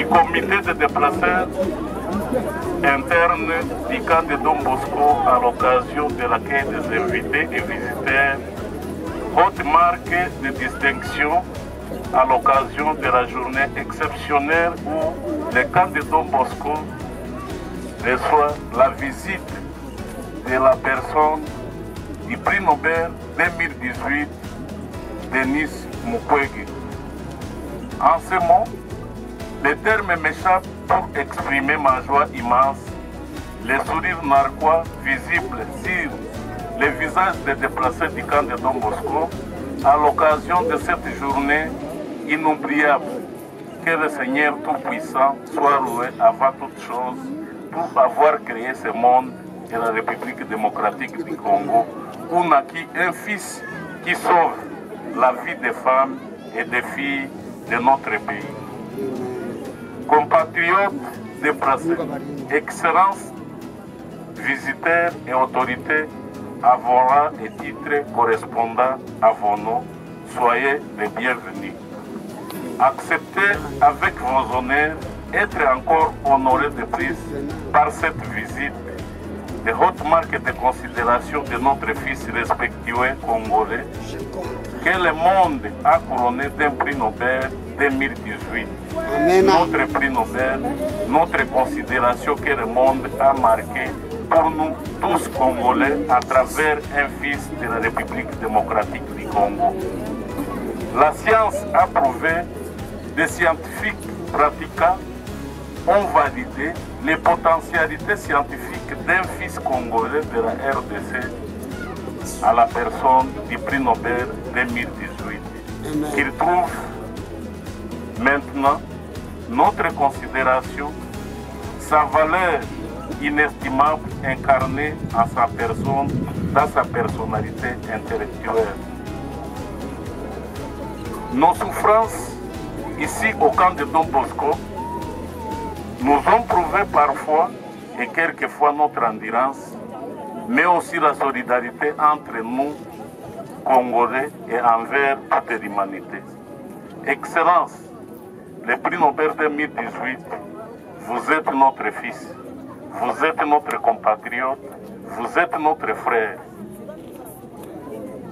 Comité de déplacés interne du camp de Don Bosco à l'occasion de l'accueil des invités et visiteurs, haute marque de distinction à l'occasion de la journée exceptionnelle où le camp de Don Bosco reçoit la visite de la personne du prix Nobel 2018, Denis Mukwege. En ce moment, les termes m'échappent pour exprimer ma joie immense, les sourires narquois visibles sur les visages des déplacés du camp de Don Bosco à l'occasion de cette journée inoubliable. Que le Seigneur Tout-Puissant soit loué avant toute chose pour avoir créé ce monde et la République démocratique du Congo, où naquit un fils qui sauve la vie des femmes et des filles de notre pays. Compatriotes déplacés, excellences, visiteurs et autorités, avocats et titres correspondant à vos noms, soyez les bienvenus. Acceptez avec vos honneurs être encore honorés de plus par cette visite, de haute marque de considération de notre fils respectueux congolais, que le monde a couronné d'un prix Nobel 2018. Amen. Notre prix Nobel, notre considération que le monde a marqué pour nous tous Congolais à travers un fils de la République démocratique du Congo. La science a prouvé, des scientifiques pratiquants ont validé les potentialités scientifiques d'un fils congolais de la RDC à la personne du prix Nobel 2018, qu'il trouve maintenant notre considération, sa valeur inestimable incarnée en sa personne, dans sa personnalité intellectuelle. Nos souffrances ici au camp de Don Bosco nous ont prouvé parfois et quelquefois notre endurance, mais aussi la solidarité entre nous, Congolais, et envers toute l'humanité. Excellence, le prix Nobel 2018, vous êtes notre fils, vous êtes notre compatriote, vous êtes notre frère.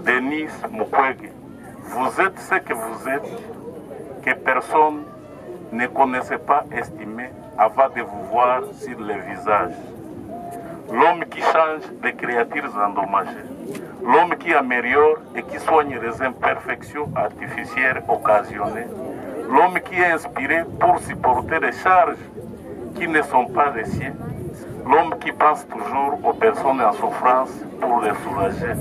Denis Mukwege, vous êtes ce que vous êtes, que personne ne connaissait pas estimer avant de vous voir sur le visage. L'homme qui change des créatures endommagées, l'homme qui améliore et qui soigne les imperfections artificielles occasionnées, l'homme qui est inspiré pour supporter les charges qui ne sont pas les siennes, l'homme qui pense toujours aux personnes en souffrance pour les soulager,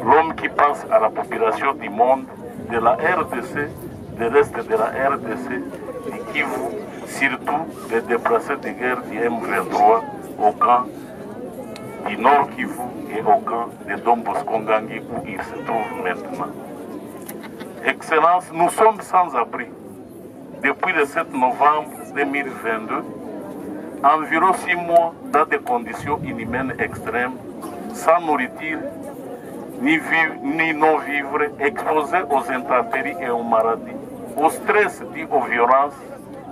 l'homme qui pense à la population du monde, de la RDC, du reste de la RDC, du Kivu, surtout des déplacés de guerre du M23 au camp du Nord Kivu et au camp de Don Bosco Ngangi où il se trouve maintenant. Excellence, nous sommes sans abri. Depuis le 7 novembre 2022, environ 6 mois dans des conditions inhumaines extrêmes, sans nourriture ni non-vivre, exposés aux intempéries et aux maladies, au stress dû aux violences,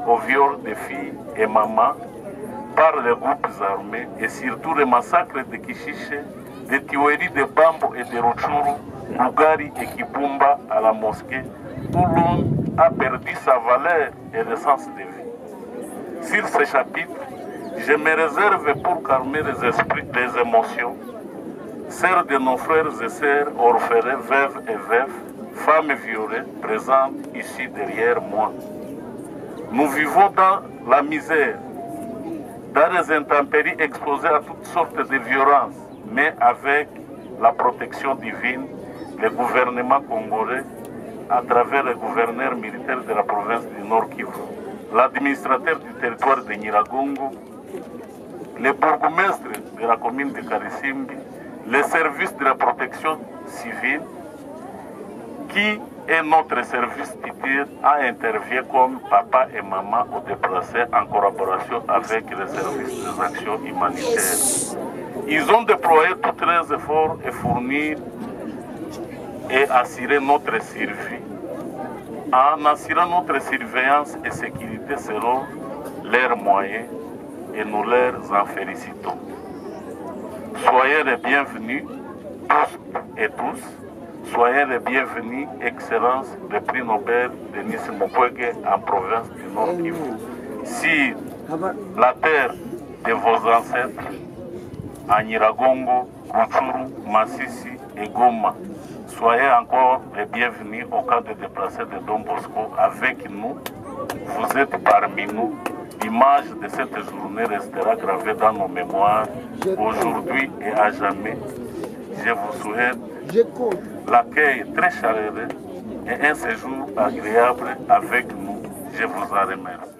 au viol des filles et mamans par les groupes armés et surtout les massacres de Kishiche, de tueries de Bambo et de Rutshuru, Lugari et Kibumba à la mosquée, où l'homme a perdu sa valeur et le sens de vie. Sur ce chapitre, je me réserve pour calmer les esprits des émotions, celles de nos frères et sœurs orphelins, veuves et veufs, femmes violées présentes ici derrière moi. Nous vivons dans la misère, dans les intempéries exposées à toutes sortes de violences, mais avec la protection divine, le gouvernement congolais à travers le gouverneur militaire de la province du Nord Kivu, l'administrateur du territoire de Nyiragongo, le bourgmestre de la commune de Karisimbi, les services de la protection civile, qui est notre service titulaire, intervient comme papa et maman aux déplacés en collaboration avec les services des actions humanitaires. Ils ont déployé tous les efforts et fournir et assurer notre survie en assurant notre surveillance et sécurité selon leurs moyens et nous leur en félicitons. Soyez les bienvenus, tous et tous. Soyez les bienvenus, Excellence, le prix Nobel Denis Mukwege en province du Nord Kivu. Si la terre de vos ancêtres, à Nyiragongo, Rutshuru, Masisi et Goma, soyez encore les bienvenus au cas de déplacés de Don Bosco avec nous. Vous êtes parmi nous. L'image de cette journée restera gravée dans nos mémoires aujourd'hui et à jamais. Je vous souhaite l'accueil très chaleureux et un séjour agréable avec nous. Je vous en remercie.